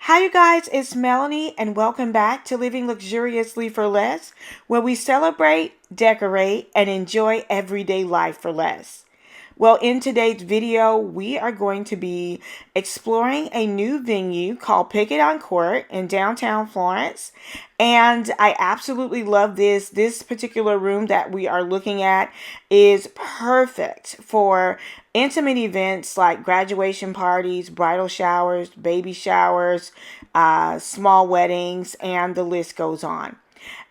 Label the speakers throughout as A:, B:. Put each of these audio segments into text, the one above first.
A: Hi, you guys, it's Melanie, and welcome back to Living Luxuriously for Less, where we celebrate, decorate, and enjoy everyday life for less. Well, in today's video, we are going to be exploring a new venue called Pick It on Court in downtown Florence. And I absolutely love this. This particular room that we are looking at is perfect for intimate events like graduation parties, bridal showers, baby showers, small weddings, and the list goes on.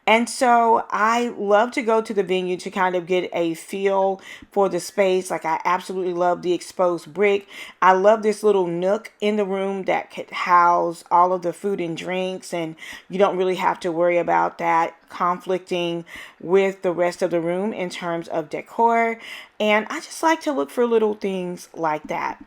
A: And so I love to go to the venue to kind of get a feel for the space. Like, I absolutely love the exposed brick. I love this little nook in the room that could house all of the food and drinks, and you don't really have to worry about that conflicting with the rest of the room in terms of decor. And I just like to look for little things like that.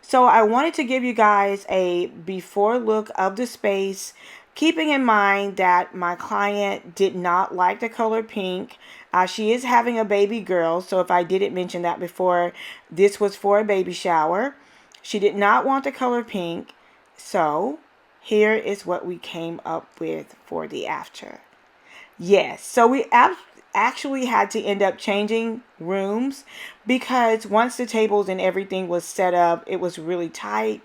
A: So I wanted to give you guys a before look of the space, keeping in mind that my client did not like the color pink. She is having a baby girl, so if I didn't mention that before, this was for a baby shower. She did not want the color pink, so here is what we came up with for the after. Yes, so we actually had to end up changing rooms because once the tables and everything was set up, it was really tight.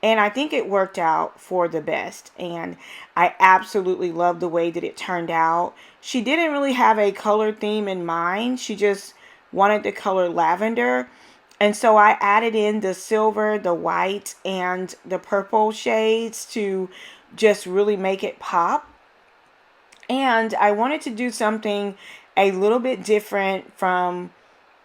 A: And I think it worked out for the best. And I absolutely love the way that it turned out. She didn't really have a color theme in mind. She just wanted the color lavender. And so I added in the silver, the white, and the purple shades to just really make it pop. And I wanted to do something a little bit different from,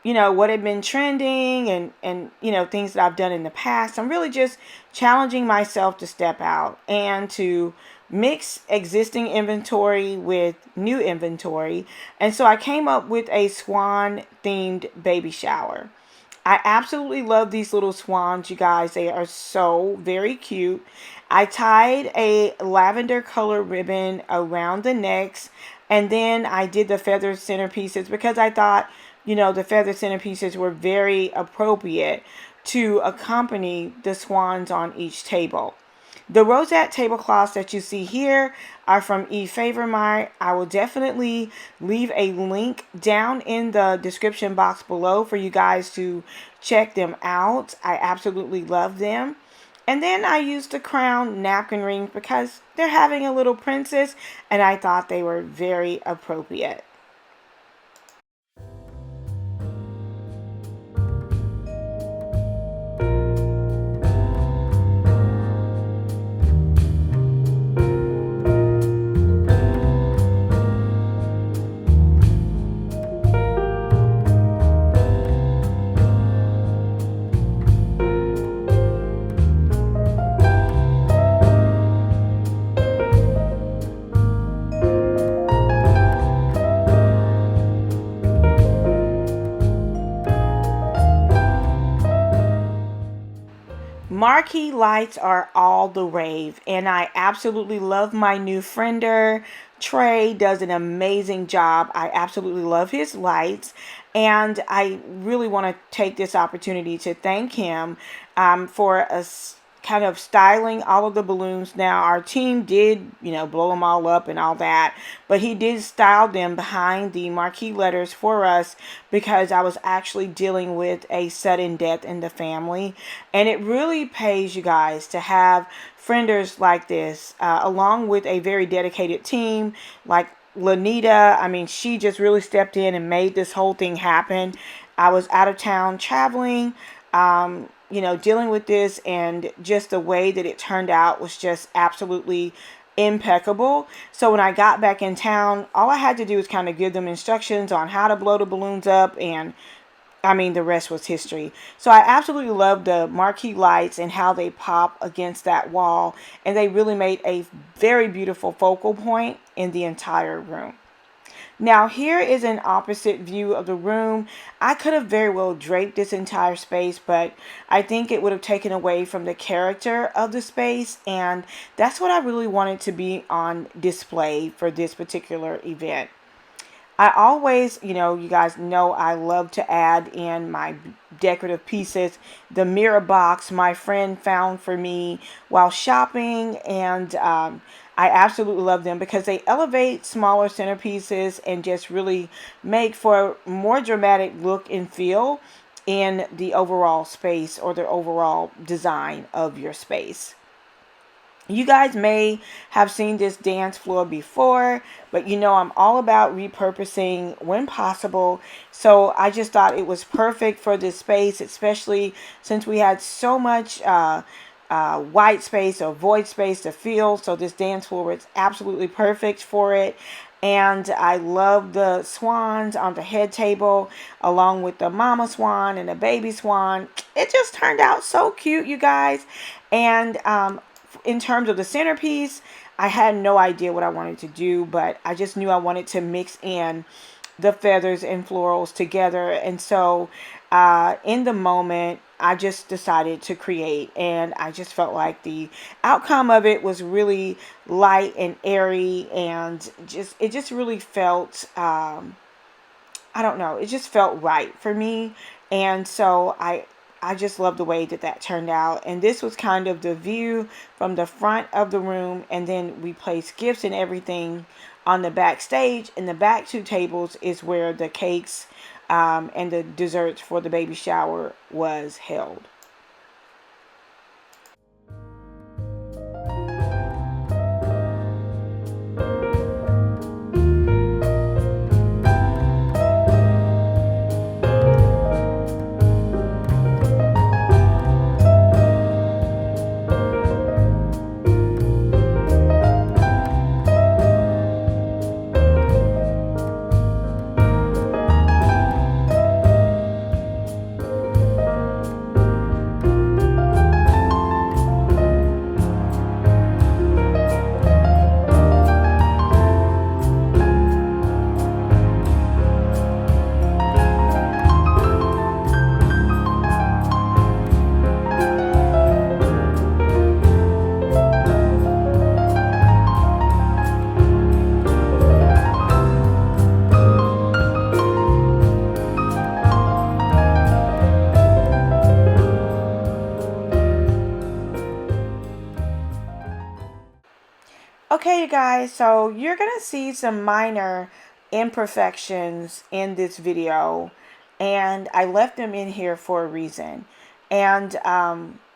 A: what had been trending and things that I've done in the past. I'm really just challenging myself to step out and to mix existing inventory with new inventory. And so I came up with a swan themed baby shower. I absolutely love these little swans, you guys. They are so very cute. I tied a lavender color ribbon around the necks, and then I did the feather centerpieces because I thought, the feather centerpieces were very appropriate to accompany the swans on each table. The rosette tablecloths that you see here are from E. Favormire. I will definitely leave a link down in the description box below for you guys to check them out. I absolutely love them. And then I used the crown napkin rings because they're having a little princess, and I thought they were very appropriate. Marquee lights are all the rave, and I absolutely love my new friender. Trey does an amazing job. I absolutely love his lights, and I really want to take this opportunity to thank him for us kind of styling all of the balloons. Now, our team did, blow them all up and all that, but he did style them behind the marquee letters for us because I was actually dealing with a sudden death in the family. And it really pays, you guys, to have frienders like this, along with a very dedicated team like Lanita. I mean, she just really stepped in and made this whole thing happen. I was out of town traveling, dealing with this, and just the way that it turned out was just absolutely impeccable. So when I got back in town, all I had to do was kind of give them instructions on how to blow the balloons up, and I mean, the rest was history. So I absolutely love the marquee lights and how they pop against that wall, and they really made a very beautiful focal point in the entire room. Now, here is an opposite view of the room. I could have very well draped this entire space, but I think it would have taken away from the character of the space, and that's what I really wanted to be on display for this particular event. I always, you guys know I love to add in my decorative pieces. The mirror box my friend found for me while shopping, and I absolutely love them because they elevate smaller centerpieces and just really make for a more dramatic look and feel in the overall space or the overall design of your space. You guys may have seen this dance floor before, but I'm all about repurposing when possible. So I just thought it was perfect for this space, especially since we had so much white space or void space to fill. So this dance floor is absolutely perfect for it. And I love the swans on the head table along with the mama swan and the baby swan. It just turned out so cute, you guys. And in terms of the centerpiece, I had no idea what I wanted to do, but I just knew I wanted to mix in the feathers and florals together. And so in the moment, I just decided to create, and I just felt like the outcome of it was really light and airy, and it just really felt I don't know, it just felt right for me. And so I just love the way that turned out. And this was kind of the view from the front of the room, and then we placed gifts and everything on the backstage. And the back two tables is where the cakes and the desserts for the baby shower was held. Okay, you guys, so you're going to see some minor imperfections in this video, and I left them in here for a reason. And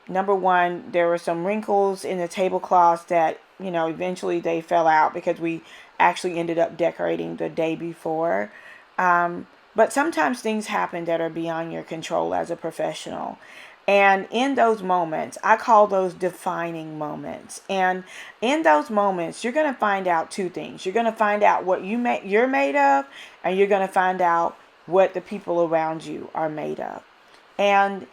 A: number one, there were some wrinkles in the tablecloths that, eventually they fell out because we actually ended up decorating the day before. But sometimes things happen that are beyond your control as a professional. And in those moments, I call those defining moments. And in those moments, you're going to find out two things. You're going to find out what you're made of, and you're going to find out what the people around you are made of. And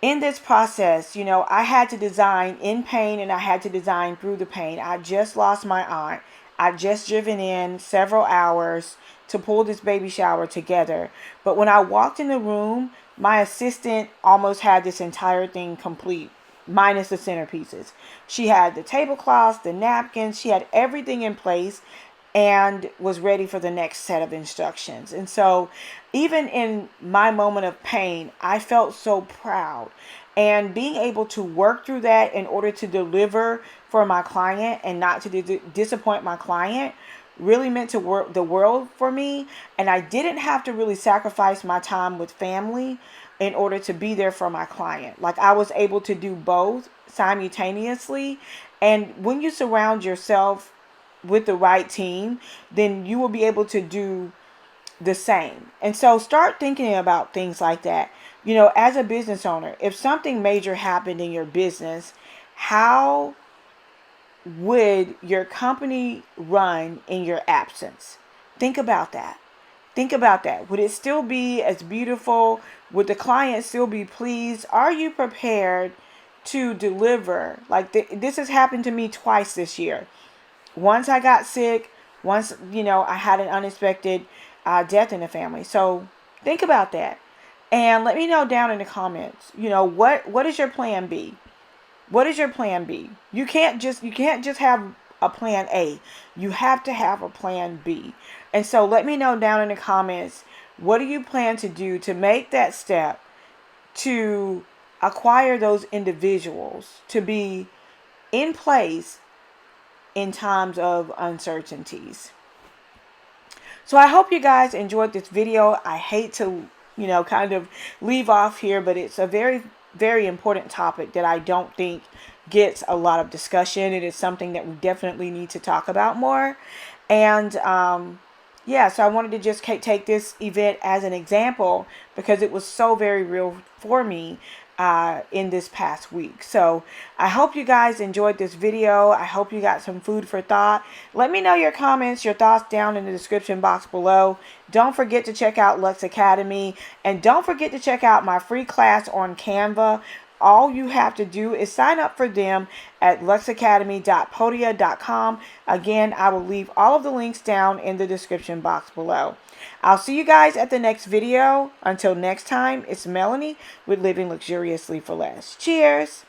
A: in this process, I had to design in pain and I had to design through the pain. I just lost my aunt. I just driven in several hours to pull this baby shower together. But when I walked in the room, my assistant almost had this entire thing complete, minus the centerpieces. She had the tablecloths, the napkins, she had everything in place and was ready for the next set of instructions. And so even in my moment of pain, I felt so proud. And being able to work through that in order to deliver for my client and not to disappoint my client really meant to work the world for me. And I didn't have to really sacrifice my time with family in order to be there for my client. Like, I was able to do both simultaneously. And when you surround yourself with the right team, then you will be able to do the same. And so start thinking about things like that. As a business owner, if something major happened in your business, how would your company run in your absence? Think about that. Think about that. Would it still be as beautiful? Would the client still be pleased? Are you prepared to deliver? Like, this has happened to me twice this year. Once I got sick, once, I had an unexpected death in the family. So think about that. And let me know down in the comments, what is your plan B? What is your plan B? You can't just have a plan A. You have to have a plan B. And so let me know down in the comments, what do you plan to do to make that step to acquire those individuals to be in place in times of uncertainties. So I hope you guys enjoyed this video. I hate to, kind of leave off here, but it's a very, very important topic that I don't think gets a lot of discussion. It is something that we definitely need to talk about more. And yeah, so I wanted to just take this event as an example because it was so very real for me in this past week. So I hope you guys enjoyed this video. I hope you got some food for thought. Let me know your comments, your thoughts down in the description box below. Don't forget to check out Lux Academy, and don't forget to check out my free class on Canva. All you have to do is sign up for them at luxacademy.podia.com. Again, I will leave all of the links down in the description box below. I'll see you guys at the next video. Until next time, it's Melanie with Living Luxuriously for Less. Cheers!